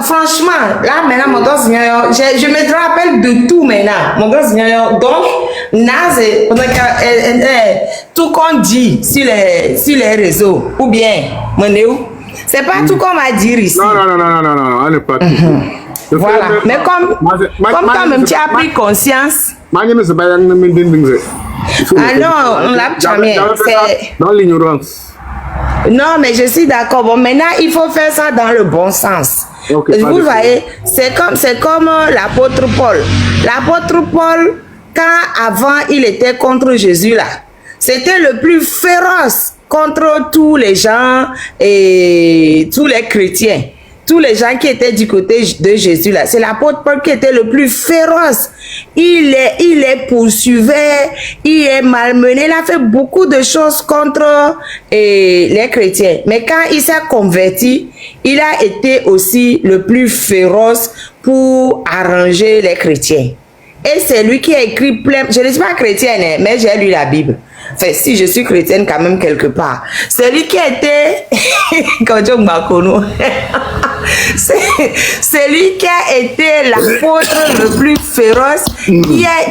franchement, là maintenant, mon gars, je me rappelle de tout maintenant. Mon gars, donc, Naz, tout qu'on dit sur les réseaux, ou bien, c'est pas tout qu'on va dire ici. Non, on n'est pas tout. Voilà, mais comme toi-même, tu as pris conscience. Ah non, on l'a jamais. Dans l'ignorance. Non, mais je suis d'accord. Bon, maintenant, il faut faire ça dans le bon sens. Okay, vous voyez, c'est comme l'apôtre Paul. L'apôtre Paul, quand avant il était contre Jésus là, c'était le plus féroce contre tous les gens et tous les chrétiens. Tous les gens qui étaient du côté de Jésus là, c'est l'apôtre Paul qui était le plus féroce. Il les poursuivait, il est malmené, il a fait beaucoup de choses contre les chrétiens. Mais quand il s'est converti, il a été aussi le plus féroce pour arranger les chrétiens. Et c'est lui qui a écrit plein... Je ne suis pas chrétienne, hein, mais j'ai lu la Bible. Enfin, si je suis chrétienne quand même quelque part. C'est lui qui a été... c'est lui qui a été l'apôtre le plus féroce,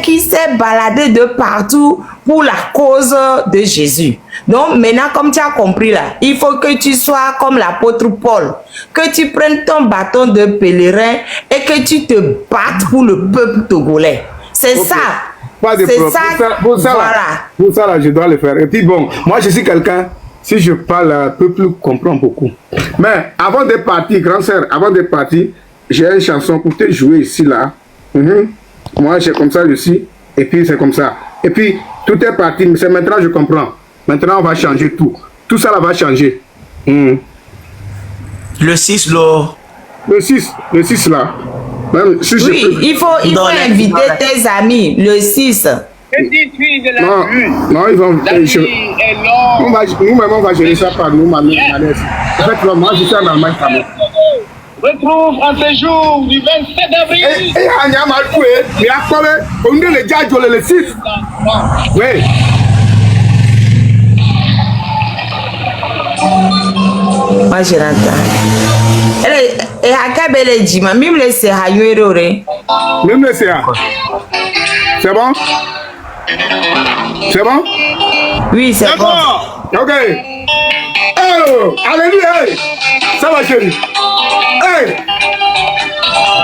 qui s'est baladé de partout pour la cause de Jésus. Donc maintenant, comme tu as compris là, il faut que tu sois comme l'apôtre Paul, que tu prennes ton bâton de pèlerin et que tu te battes pour le peuple togolais. C'est ça. Pas de problème. Pour ça, là, je dois le faire. Et puis bon, moi je suis quelqu'un, si je parle, le peuple comprend beaucoup. Mais avant de partir, grande sœur, avant de partir, j'ai une chanson pour te jouer ici, là. Moi, c'est comme ça, je suis. Et puis c'est comme ça. Et puis, tout est parti, mais c'est maintenant je comprends. Maintenant, on va changer tout. Tout ça, là, va changer. Le 6, là. Le 6 là. Même, si oui, il faut inviter tes amis, le 6. Non, ils vont... Nous-mêmes, on va gérer ça par nous, ma mère. En fait, moi, je suis en Allemagne, quand même. Retrouve en ce jour du 27 avril. Et il y a un mal foué. Mais après, on dit le diable le 6. Oui. Moi, je l'entends. Et à Kabele dit, ma mime le c'est à Yuerore. Même le c'est à. C'est bon? C'est bon? Oui, c'est bon. Ok. Oh, alléluia. Ça va, chérie. Hey.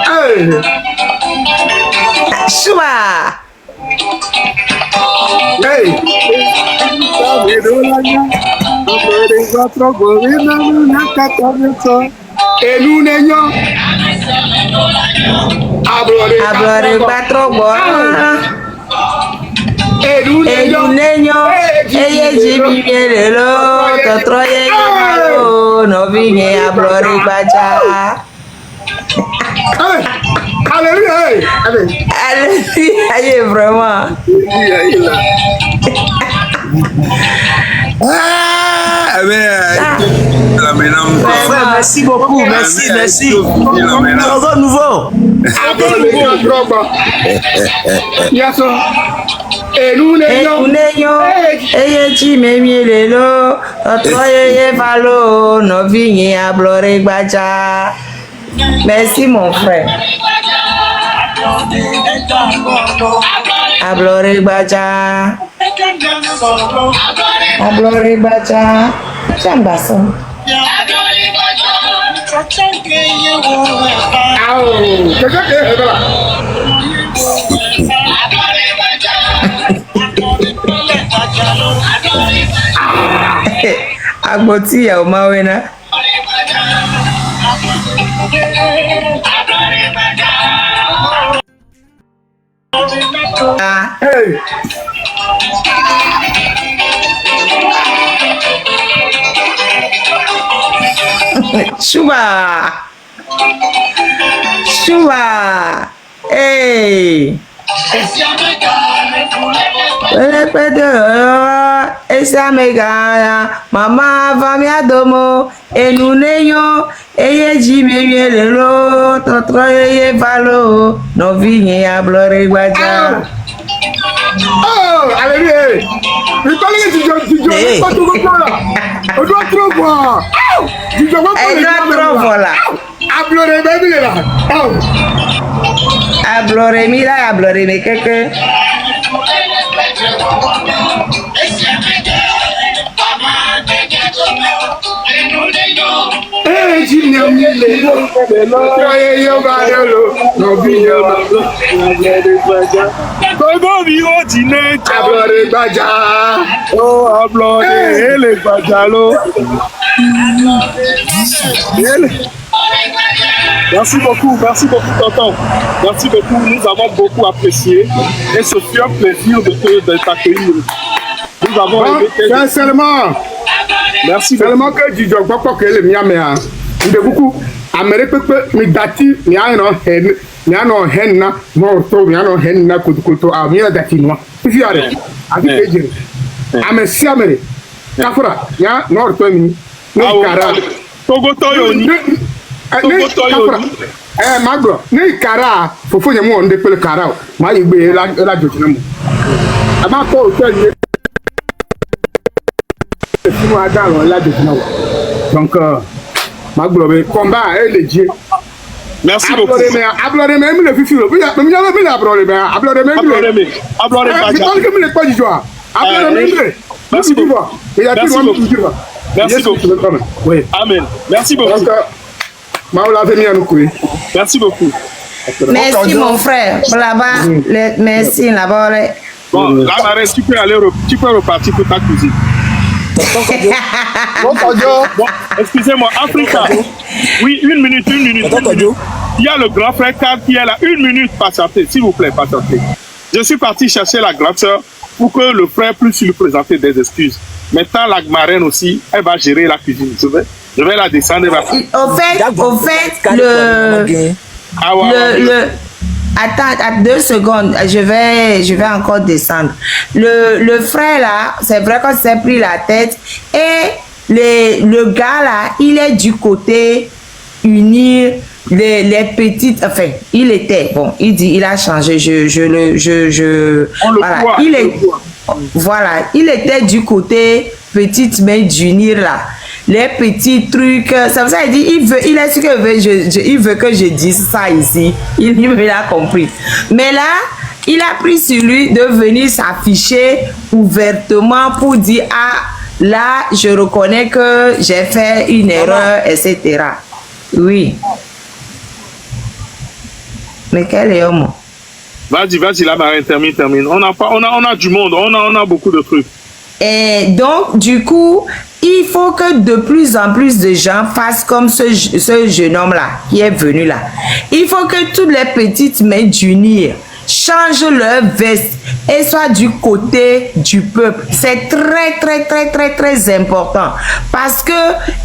Hey. Choua. Hey. Et nous n'ayons Ablore patro boa. Et nous n'ayons eye jibi mielelo totro ye malo no vinge ablore baja. Alléluia. Alléluia, vraiment. Merci beaucoup, merci. Nouveau. Et nous n'ayons eye jibi mielelo totro ye malo no vinge ablore baja. Merci mon frère. Ablore baja. Ablore baja. J'aime pas ça. Agboti ya umawena. Hey. Chouba. Hey. Esa mega mama famia domo enu neyo eye jime mielelo totro eye valo no vinye ablore gbaja. Oh, alléluia. Le collègue du pas tout comprendre. On doit trop voir. Du jour trop voilà. Ablore il est là. Oh. Ablorémi là, ablorémi quelqu'un. Merci beaucoup, tonton. Merci beaucoup, nous avons beaucoup apprécié et ce fut un plaisir de t'accueillir. Nous avons aimé tes... Sincèrement, merci seulement que du job pas que le mien mais de beaucoup amere pepe mi dati mi ano hen na mo to mi ano hen na kutukuto a mi dati no fi are abi ejere ame si amere kafura ya no to mi no kara Togo toyo ni Togo toyo ni magro ni kara fofo nyemu on de pele kara ma yigbe la jojina mo ama ko to ni fún wa dáhùn ládùúgbò náà donc magro be combat et le dieu merci beaucoup ablore me mi le fifi lo bi ablore me ablore baja parce que mi le pas du joie ablore me merci beaucoup merci beaucoup oui amen merci beaucoup donc maoula venu à nous courir merci beaucoup Merci mon frère là-bas merci là-bas bon là Marraine tu peux repartir pour ta cuisine. Bon, excusez-moi, Africa. Oui, une minute. Il y a le grand frère Karl qui est là. Une minute, patientez, s'il vous plaît, patientez. Je suis parti chercher la grande sœur pour que le frère puisse lui présenter des excuses. Maintenant, la marraine aussi, elle va gérer la cuisine. Je vais la descendre. Au fait, Attends, 2 secondes, je vais encore descendre. Le frère là, c'est vrai qu'on s'est pris la tête et le gars là, il est du côté unir les petites, enfin, il était, bon, il dit, il a changé, voilà, il était du côté petite main d'unir là. Les petits trucs, c'est pour ça qu'il dit, il est ce que il veut que je dise ça ici. Il me l'a compris. Mais là, il a pris sur lui de venir s'afficher ouvertement pour dire, ah, là, je reconnais que j'ai fait une erreur, etc. Oui. Mais quel est homme? Vas-y, la marraine, termine. On a du monde, on a beaucoup de trucs. Et donc, du coup, il faut que de plus en plus de gens fassent comme ce jeune homme-là qui est venu là. Il faut que toutes les petites mains d'unir changent leur veste et soient du côté du peuple. C'est très important. Parce que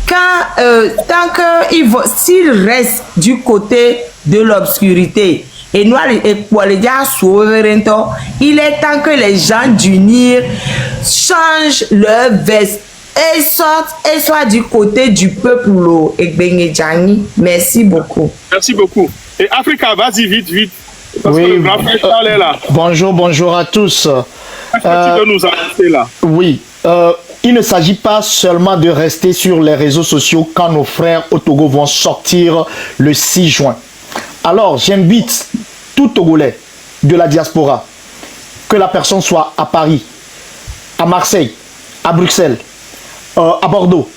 tant que s'ils restent du côté de l'obscurité, et nous, il est temps que les gens d'unir changent leur veste et sortent et soient du côté du peuple. Merci beaucoup. Merci beaucoup. Et Africa, vas-y vite. Parce oui, que le grand frère est là. Bonjour à tous. Est-ce que tu peux nous annoncer là? Oui. Il ne s'agit pas seulement de rester sur les réseaux sociaux quand nos frères au Togo vont sortir le 6 juin. Alors, j'invite tout Togolais de la diaspora, que la personne soit à Paris, à Marseille, à Bruxelles, à Bordeaux,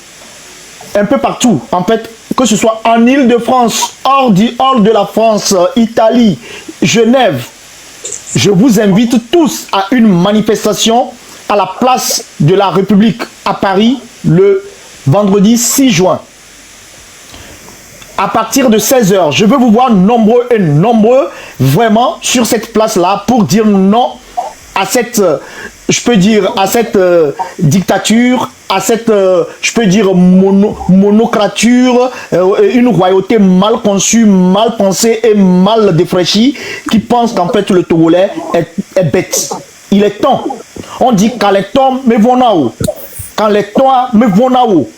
un peu partout, en fait, que ce soit en Île-de-France, hors de la France, Italie, Genève. Je vous invite tous à une manifestation à la place de la République à Paris le vendredi 6 juin. À partir de 16h, je veux vous voir nombreux et nombreux vraiment sur cette place-là pour dire non à cette, je peux dire, à cette dictature, à cette, je peux dire, monocrature, une royauté mal conçue, mal pensée et mal défraîchie qui pense qu'en fait le Togolais est bête. Il est temps. On dit quand les temps me vont là-haut. Quand les temps me vont là-haut.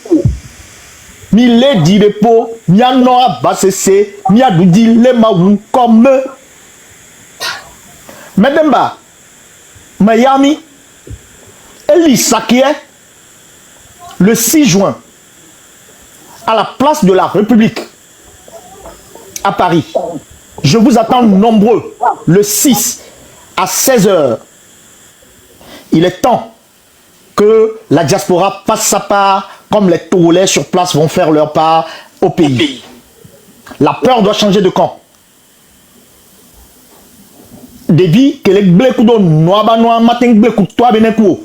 Mille di repo, mia noa basese, mia doudi le maou comme Medemba, Miami, Eli Sakie, le 6 juin, à la place de la République, à Paris. Je vous attends nombreux le 6 à 16h. Il est temps que la diaspora fasse sa part comme les Togolais sur place vont faire leur part au pays. La peur doit changer de camp. Depuis que les Blekudo Noaba Noa Matin Blekuto Beneko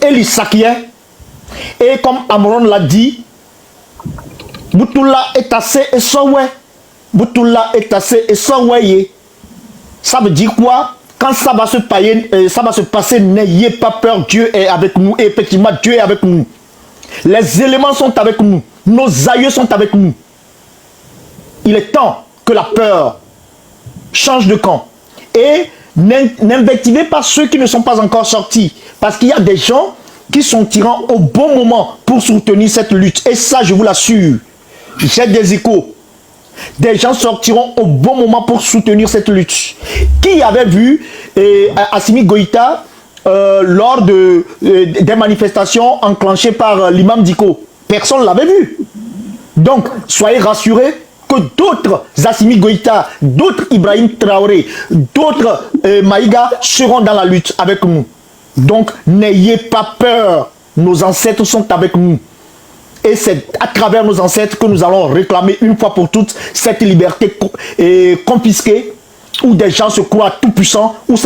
Eli Sakie, et comme Amron l'a dit, Boutoula est assez et sowe. Boutoula est assez et sowe. Ça veut dire quoi? Quand ça va se passer, n'ayez pas peur, Dieu est avec nous. Et effectivement, Dieu est avec nous. Les éléments sont avec nous. Nos aïeux sont avec nous. Il est temps que la peur change de camp. Et n'invectivez pas ceux qui ne sont pas encore sortis. Parce qu'il y a des gens qui sortiront au bon moment pour soutenir cette lutte. Et ça, je vous l'assure. J'ai des échos. Des gens sortiront au bon moment pour soutenir cette lutte. Qui avait vu Assimi Goïta lors des manifestations enclenchées par l'imam Diko? Personne ne l'avait vu. Donc, soyez rassurés que d'autres Assimi Goïta, d'autres Ibrahim Traoré, d'autres Maïga seront dans la lutte avec nous. Donc, n'ayez pas peur. Nos ancêtres sont avec nous. Et c'est à travers nos ancêtres que nous allons réclamer une fois pour toutes cette liberté confisquée, où des gens se croient tout puissants, où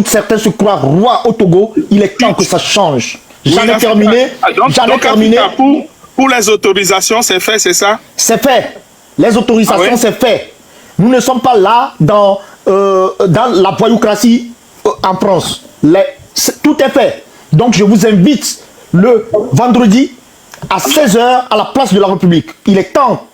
certains se croient rois au Togo. Il est temps que ça change. J'en ai terminé. J'en ai terminé. Pour les autorisations, c'est fait, c'est ça? C'est fait. Les autorisations, c'est fait. Nous ne sommes pas là dans la voyoucratie en France. Tout est fait. Donc je vous invite le vendredi à 16h à la place de la République. Il est temps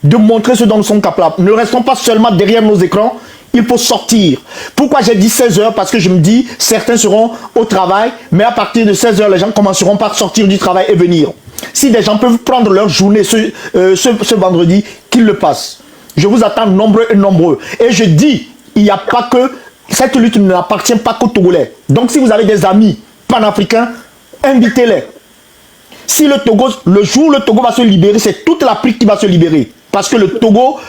de montrer ce dont nous sommes capables. Ne restons pas seulement derrière nos écrans. Il faut sortir. Pourquoi j'ai dit 16h? Parce que je me dis, certains seront au travail, mais à partir de 16h, les gens commenceront par sortir du travail et venir. Si des gens peuvent prendre leur journée ce vendredi, qu'ils le passent. Je vous attends nombreux et nombreux. Et je dis, il n'y a pas que... Cette lutte n'appartient pas qu'aux Togolais. Donc si vous avez des amis panafricains, invitez-les. Si le jour où le Togo va se libérer, c'est toute l'Afrique qui va se libérer. Parce que le Togo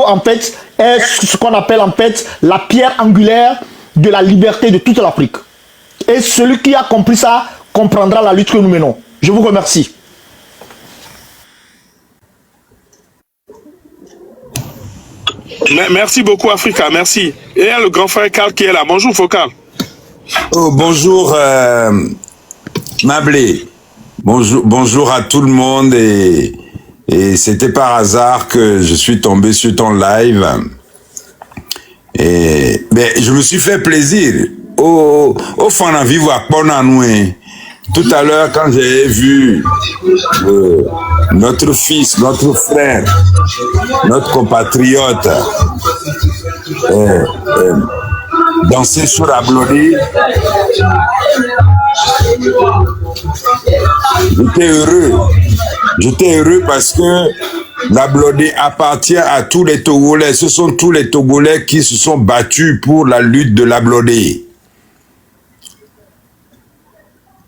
en fait, est ce qu'on appelle en fait la pierre angulaire de la liberté de toute l'Afrique. Et celui qui a compris ça comprendra la lutte que nous menons. Je vous remercie. Merci beaucoup, Africa, merci. Et il y a le grand frère Carl qui est là. Bonjour, Focal. Oh, bonjour, Mablé. Bonjour à tout le monde et c'était par hasard que je suis tombé sur ton live. Et je me suis fait plaisir. Au fond, on vit à Ponanoué. Tout à l'heure, quand j'ai vu notre fils, notre frère, notre compatriote danser sur la Blodé, j'étais heureux parce que la Blodé appartient à tous les Togolais. Ce sont tous les Togolais qui se sont battus pour la lutte de la Blodé.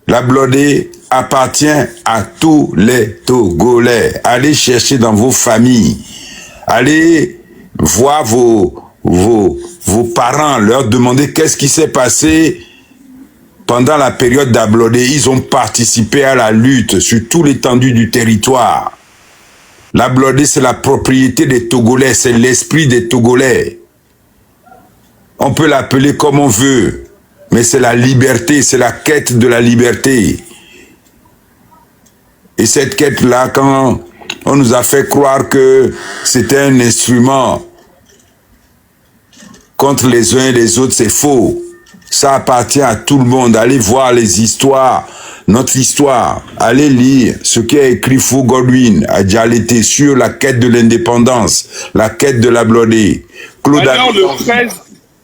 La Blodé appartient à tous les Togolais. Allez chercher dans vos familles. Allez voir vos parents, leur demander qu'est-ce qui s'est passé pendant la période d'Ablodé. Ils ont participé à la lutte sur tout l'étendue du territoire. L'Ablodé, c'est la propriété des Togolais, c'est l'esprit des Togolais. On peut l'appeler comme on veut, mais c'est la liberté, c'est la quête de la liberté. Et cette quête-là, quand on nous a fait croire que c'était un instrument contre les uns et les autres, c'est faux. Ça appartient à tout le monde. Allez voir les histoires, notre histoire. Allez lire ce qu'a écrit Fou Godwin à Djalété sur la quête de l'indépendance, la quête de la Blodé.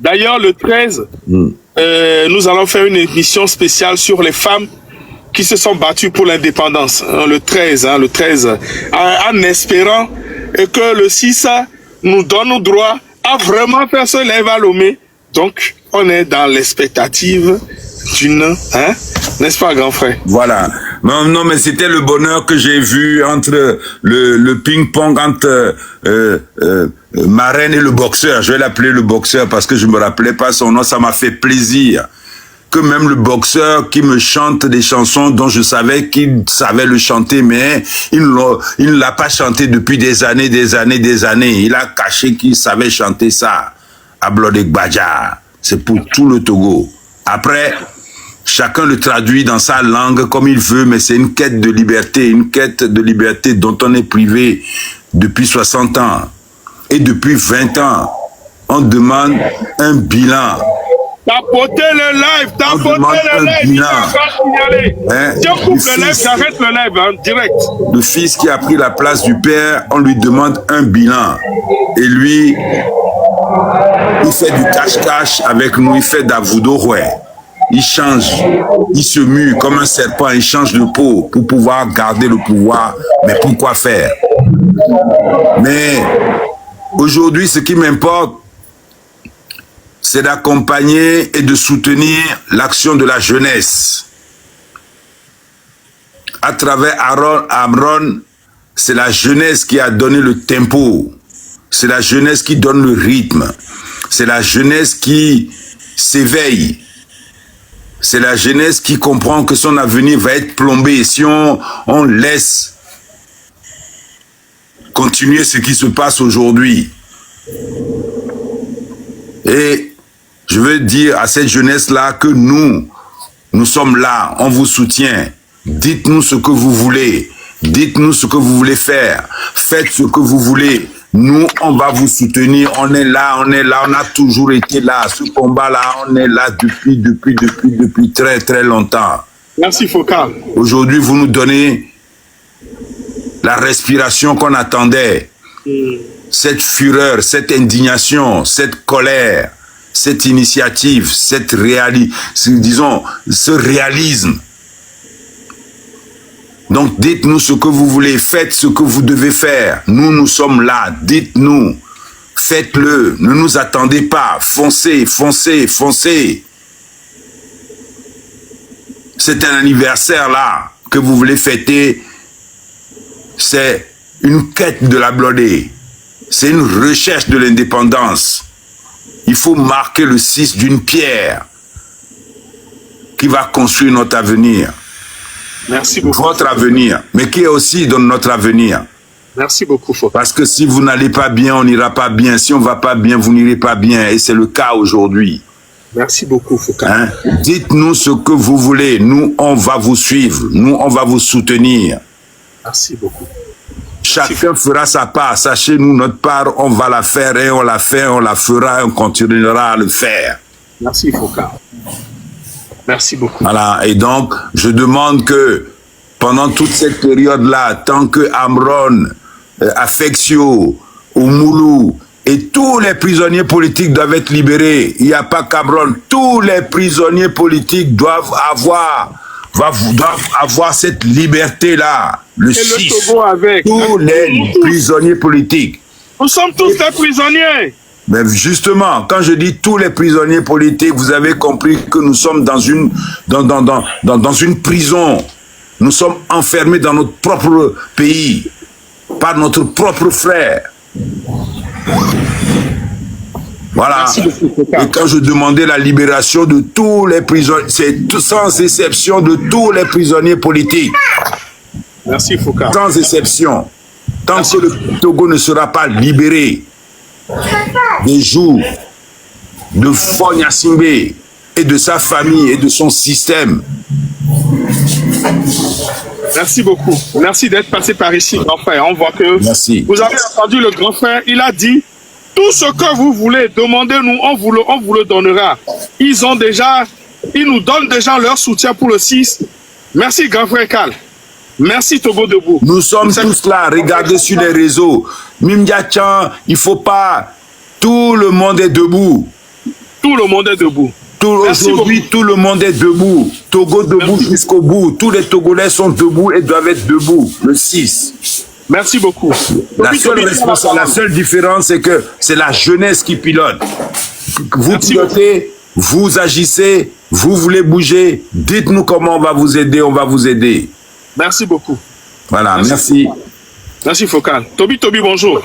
D'ailleurs, le 13, nous allons faire une émission spéciale sur les femmes qui se sont battues pour l'indépendance. Le 13, en espérant que le 6 nous donne le droit à vraiment faire ce lève à Lomé. Donc, on est dans l'expectative d'une... n'est-ce pas, grand frère? Voilà. Non, mais c'était le bonheur que j'ai vu entre le ping-pong entre Marraine et le boxeur. Je vais l'appeler le boxeur parce que je me rappelais pas son nom. Ça m'a fait plaisir que même le boxeur qui me chante des chansons dont je savais qu'il savait le chanter, mais il ne l'a pas chanté depuis des années. Il a caché qu'il savait chanter ça à Blodé Gbadja. C'est pour tout le Togo. Après, chacun le traduit dans sa langue comme il veut, mais c'est une quête de liberté dont on est privé depuis 60 ans. Et depuis 20 ans, on demande un bilan. Tapotez le live, Si on coupe le live, j'arrête le live, hein, direct. Le fils qui a pris la place du père, on lui demande un bilan. Et lui, il fait du cache-cache avec nous, il fait d'Avoudo-Roué. Il change, il se mue comme un serpent, il change de peau pour pouvoir garder le pouvoir. Mais pourquoi faire? Mais aujourd'hui, ce qui m'importe, c'est d'accompagner et de soutenir l'action de la jeunesse. À travers Amron, c'est la jeunesse qui a donné le tempo. C'est la jeunesse qui donne le rythme. C'est la jeunesse qui s'éveille. C'est la jeunesse qui comprend que son avenir va être plombé si on laisse continuer ce qui se passe aujourd'hui. Et je veux dire à cette jeunesse-là que nous sommes là, on vous soutient. Dites-nous ce que vous voulez. Dites-nous ce que vous voulez faire. Faites ce que vous voulez. Nous, on va vous soutenir. On est là. On a toujours été là. Ce combat-là, on est là depuis très, très longtemps. Merci, Focal. Aujourd'hui, vous nous donnez la respiration qu'on attendait. Cette fureur, cette indignation, cette colère, cette initiative, ce réalisme. Donc, dites-nous ce que vous voulez, faites ce que vous devez faire. Nous sommes là, dites-nous, faites-le, ne nous attendez pas, foncez. C'est un anniversaire là que vous voulez fêter, c'est une quête de la Blodé, c'est une recherche de l'indépendance. Il faut marquer le 6 d'une pierre qui va construire notre avenir. Merci beaucoup. Votre avenir, mais qui est aussi dans notre avenir. Merci beaucoup, Focal. Parce que si vous n'allez pas bien, on n'ira pas bien. Si on ne va pas bien, vous n'irez pas bien. Et c'est le cas aujourd'hui. Merci beaucoup, Focal. Dites-nous ce que vous voulez. Nous, on va vous suivre. Nous, on va vous soutenir. Merci beaucoup. Chacun fera sa part. Sachez-nous, notre part, on va la faire et on la fait, on la fera et on continuera à le faire. Merci, Focal. Merci beaucoup. Voilà, et donc, je demande que pendant toute cette période-là, tant que Amron, Affectio, Oumoulou et tous les prisonniers politiques doivent être libérés, il n'y a pas qu'Amron, tous les prisonniers politiques doivent avoir cette liberté-là, le 6. Tous les prisonniers politiques. Nous sommes tous des prisonniers. Mais justement, quand je dis tous les prisonniers politiques, vous avez compris que nous sommes dans une prison. Nous sommes enfermés dans notre propre pays, par notre propre frère. Voilà. Et quand je demandais la libération de tous les prisonniers, c'est sans exception de tous les prisonniers politiques. Merci, Foucault. Sans exception. Tant que le Togo ne sera pas libéré des jours de Fogna Simbe et de sa famille et de son système. Merci beaucoup. Merci d'être passé par ici, grand frère. On voit que vous avez entendu le grand frère. Il a dit, tout ce que vous voulez, demandez-nous, on vous le donnera. Ils nous donnent déjà leur soutien pour le 6. Merci, grand frère Cal. Merci, Togo Debout. Nous sommes tous là, regardez sur les réseaux. Mimdiachan, il ne faut pas. Tout le monde est debout. Tout le monde est debout. Aujourd'hui, tout le monde est debout. Togo debout jusqu'au bout. Tous les Togolais sont debout et doivent être debout. Le 6. Merci beaucoup. La seule différence, c'est que c'est la jeunesse qui pilote. Vous pilotez, vous agissez, vous voulez bouger. Dites-nous comment on va vous aider, on va vous aider. Merci beaucoup. Voilà, merci. Merci Focal. Toby, bonjour.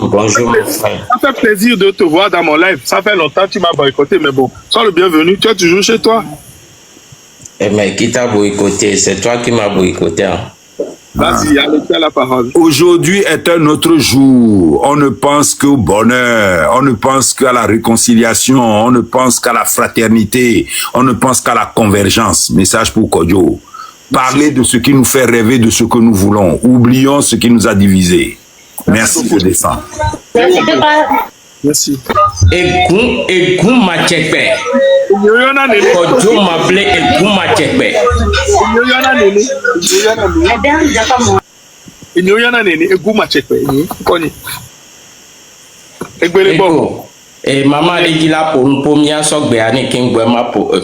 Bonjour mon frère. Ça fait plaisir de te voir dans mon live. Ça fait longtemps que tu m'as boycotté, mais bon, sois le bienvenu. Tu es toujours chez toi. Eh mais qui t'a boycotté? C'est toi qui m'as boycotté. Hein? Vas-y, allez, tu as la parole. Aujourd'hui est un autre jour. On ne pense qu'au bonheur, on ne pense qu'à la réconciliation, on ne pense qu'à la fraternité, on ne pense qu'à la convergence. Message pour Kodjo. Parlez de ce qui nous fait rêver, de ce que nous voulons. Oublions ce qui nous a divisés. Merci, je descends. Merci. Egou Machekbe. Kodjo m'appelait Egou Machekbe. Et maman a dit là pour m'y sortir avec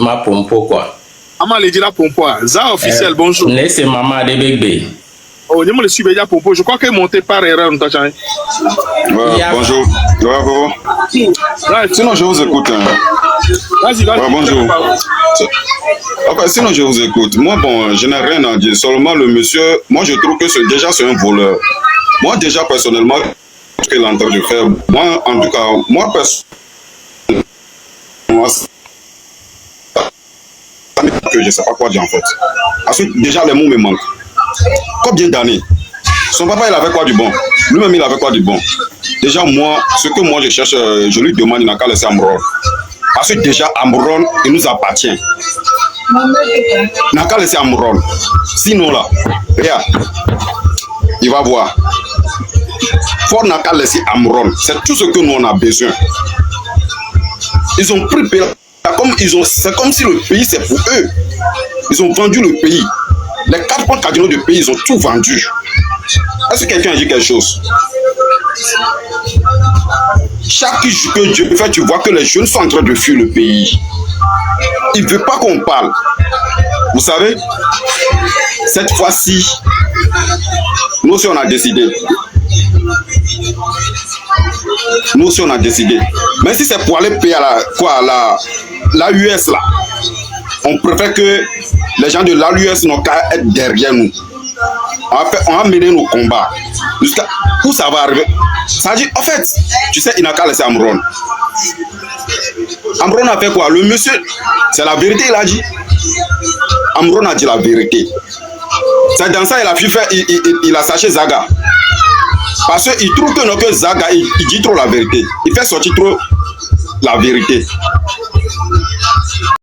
ma pompo quoi. Maman a dit là pompo. Ça officiel bonjour. Laissez maman de bébé. Oh, je me suis déjà pompo. Je crois qu'elle est montée par erreur. Ouais, bonjour. Ouais, sinon je vous écoute. Vas-y. Ouais, bonjour. Okay, sinon je vous écoute. Moi bon, je n'ai rien à dire. Seulement le monsieur, moi je trouve que c'est un voleur. Moi déjà personnellement, ce qu'il est en train de faire, moi en tout cas, moi personnellement, que je ne sais pas quoi dire en fait. Parce que déjà les mots me manquent. Combien d'années? Son papa il avait quoi du bon? Lui-même il avait quoi du bon? Déjà moi, ce que moi je cherche, je lui demande, il n'a qu'à laisser Amron. Parce que déjà Amron, il nous appartient. Il n'a qu'à laisser Amron. Sinon là, regarde, il va voir. Fort n'a qu'à laisser Amron. C'est tout ce que nous on a besoin. Ils ont pris c'est comme si le pays c'est pour eux. Ils ont vendu le pays. Les 4 points cardinaux du pays, ils ont tout vendu. Est-ce que quelqu'un a dit quelque chose? Chaque jour que Dieu fait, tu vois que les jeunes sont en train de fuir le pays. Il ne veut pas qu'on parle. Vous savez, cette fois-ci, nous aussi on a décidé. Nous aussi on a décidé. Mais si c'est pour aller payer à la US là, on préfère que les gens de l'ALUS n'ont qu'à être derrière nous. On va mener nos combats. Jusqu'à où ça va arriver. Ça dit, en fait, tu sais, il n'a qu'à laisser Amron. Amron a fait quoi? Le monsieur, c'est la vérité, il a dit. Amron a dit la vérité. C'est dans ça il a saché Zaga. Parce qu'il trouve que Zaga, il dit trop la vérité. Il fait sortir trop la vérité.